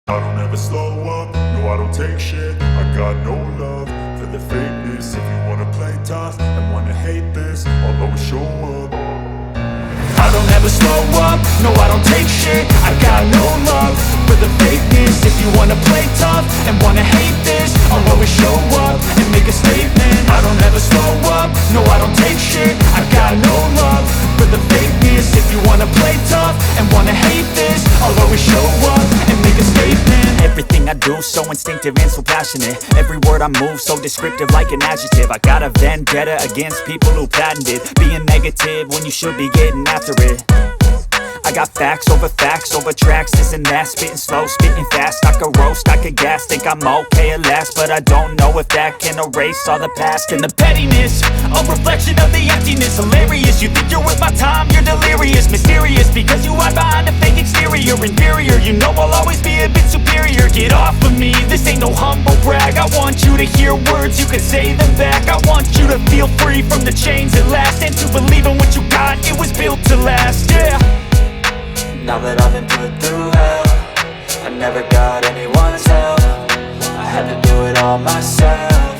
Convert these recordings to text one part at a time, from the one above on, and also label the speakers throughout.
Speaker 1: I don't ever slow up, no I don't take shit. I got no love for the fakeness. If you wanna play tough and wanna hate this, I'll always show up. I don't ever slow up, no I don't take shit. I got no love for the fakeness. If you wanna play tough and wanna hate this, I'll always show up and make a statement. I don't ever slow up, no I don't take shit. I got no love for the fakeness. If you wanna play tough and wanna hate this, I'll always show up and make a statement.
Speaker 2: Everything I do so instinctive and so passionate. Every word I move so descriptive like an adjective. I got a vendetta against people who patented being negative when you should be getting after it. I got facts over tracks, this and that. Spitting slow, spitting fast. I could roast, I could gas. Think I'm okay at last, but I don't know if that can erase all the past. And the pettiness, a reflection of the emptiness. Hilarious, you think you're worth my time, you're delirious. Mysterious, because you hide behind a fake exterior. Inferior, you know I'll always be a bit superior. Get off of me, this ain't no humble brag. I want you to hear words, you can say them back. I want you to feel free from the chains at last, and to believe in what you got, it was built to last, yeah.
Speaker 3: Now that I've been put through hell, I never got anyone's help. I had to do it all myself.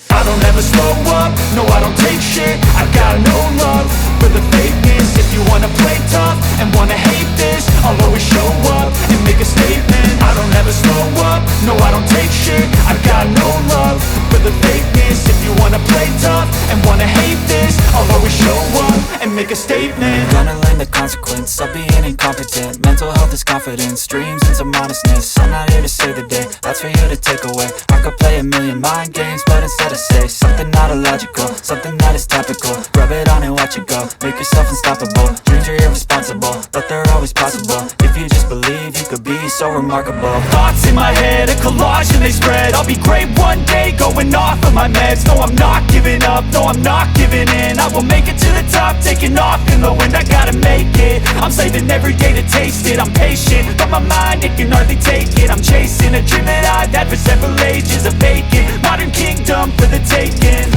Speaker 1: I don't ever slow up, no I don't take shit. I got no love for the fakeness. If you wanna play tough and wanna hate this, I'll always show up and make a statement. I don't ever slow up, no I don't take shit. I got no love for the fakeness. If you wanna play tough and wanna hate this, I'll always show up and make a statement.
Speaker 3: Gonna learn the consequence of being incompetent. Mental health is confidence, dreams and some modestness. I'm not here to save the day, that's for you to take away. I could play a million mind games, but instead I say something not illogical, something that is topical. Rub it on and watch it go, make yourself unstoppable. Dreams are irresponsible, but they're always possible. If you just believe, you could be so remarkable.
Speaker 2: Thoughts in my head, a collage and they spread. I'll be great one day, going off of my meds. No, I'm not giving up, no, I'm not giving in. I will make it to the top, taking off in the wind. I gotta make it, I'm saving every day to taste it. I'm patient, but my mind, it can hardly take it. I'm chasing a dream that I've had for several ages. A vacant, modern kingdom for the taking.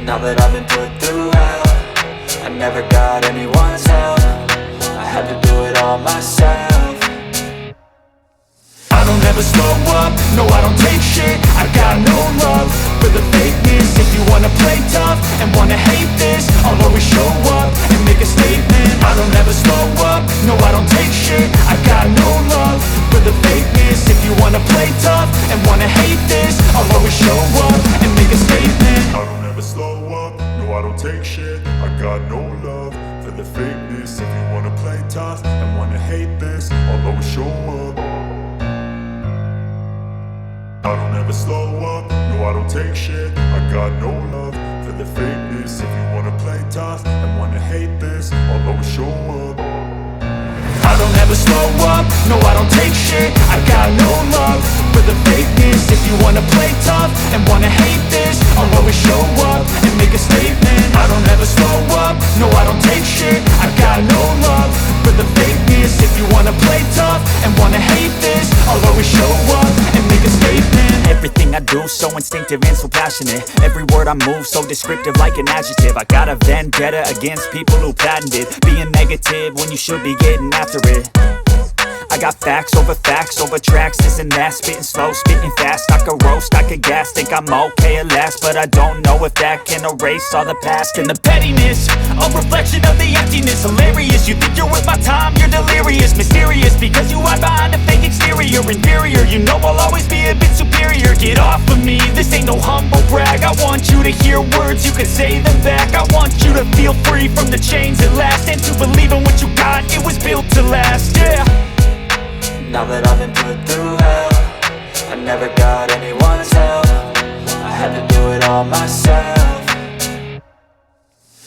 Speaker 3: Now that I've been put through hell, I never got anyone's help. I had to do it all myself.
Speaker 1: I don't ever slow up, no I don't take shit. I got no love for the fakeness. If you wanna play tough and wanna hate this, I'll always show up and make a statement. I don't ever slow up, no I don't take shit. I got no love for the fakeness. If you wanna play tough and wanna hate this, I'll always show up and make a statement. I don't ever slow up, no I don't take shit. I got no love for the fakeness. If you wanna play tough and wanna hate this, I'll always show up. I don't ever slow up, no I don't take shit. I got no love for the fakeness. If you wanna play tough and wanna hate this, I'll always show up. I don't ever slow up, no I don't take shit. I got no love for the fakeness. If you wanna play tough and wanna hate this, I'll always show up and make a statement. I don't ever slow up, no I don't take shit. I got no love for the fakeness. If you wanna play tough and wanna hate this, I'll always show up and make a statement.
Speaker 2: Everything I do so instinctive and so passionate. Every word I move so descriptive like an adjective. I got a vendetta against people who patented being negative when you should be getting after it. I got facts over tracks, this and that. Spitting slow, spitting fast. I could roast, I could gas. Think I'm okay at last, but I don't know if that can erase all the past. And the pettiness, a reflection of the emptiness. Hilarious, you think you're worth my time, you're delirious. Mysterious, because you hide behind a fake exterior. Inferior, you know I'll always be a bit superior. Get off of me, this ain't no humble brag. I want you to hear words, you can say them back. I want you to feel free from the chains at last, and to believe in what you got, it was built to last, yeah.
Speaker 3: Now that I've been put through hell, I never got anyone's help. I had to do it all myself.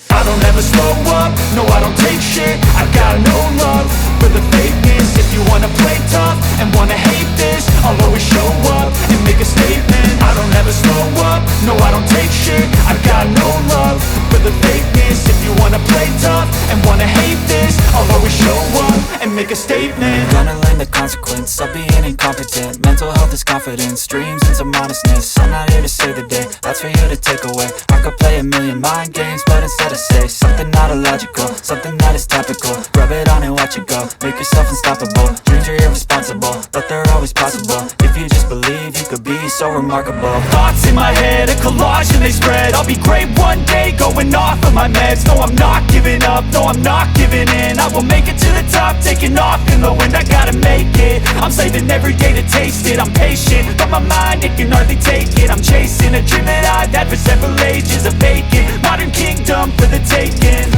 Speaker 1: I don't ever slow up, no I don't take shit. I got no love for the fakeness. If you wanna play tough and wanna hate this, I'll always show up and make a statement. I don't ever slow up, no I don't take shit. I got no love for the fakeness. If you wanna play tough and wanna hate this, I'll always show up and make a statement.
Speaker 3: Gonna learn the consequence of being incompetent. Mental health is confidence, dreams and some honestness. I'm not here to save the day, that's for you to take away. I could play a million mind games, but instead I say something not illogical, something that is topical. Rub it on and watch it go, make yourself unstoppable. Dreams are irresponsible, but they're always possible. If you just believe, you could be so remarkable.
Speaker 1: Thoughts in my head, a collage and they spread. I'll be great one day, going off of my meds. No, I'm not giving up, no, I'm not giving in. I will make it to the top, taking off in the wind. I gotta make it, I'm saving every day to taste it. I'm patient, but my mind, it can hardly take it. I'm chasing a dream that I've had for several ages. A vacant, modern kingdom for the taking.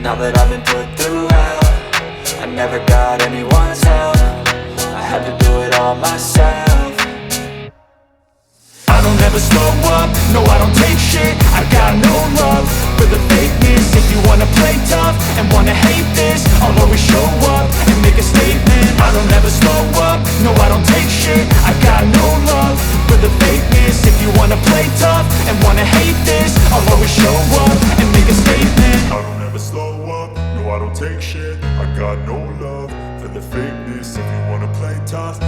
Speaker 3: Now that I've been put through hell, I never got anyone's help. I had to do it all myself.
Speaker 1: I don't ever slow up, no I don't take shit. I got no love for the fakeness. If you wanna play tough and wanna hate this, I'll always show up and make a statement. I don't ever slow up, no I don't take shit. I got no love for the fakeness. If you wanna play tough and wanna hate this, I'll always show up and make a statement.
Speaker 4: I don't ever slow up, no I don't take shit. I got no love for the fakeness. If you wanna play tough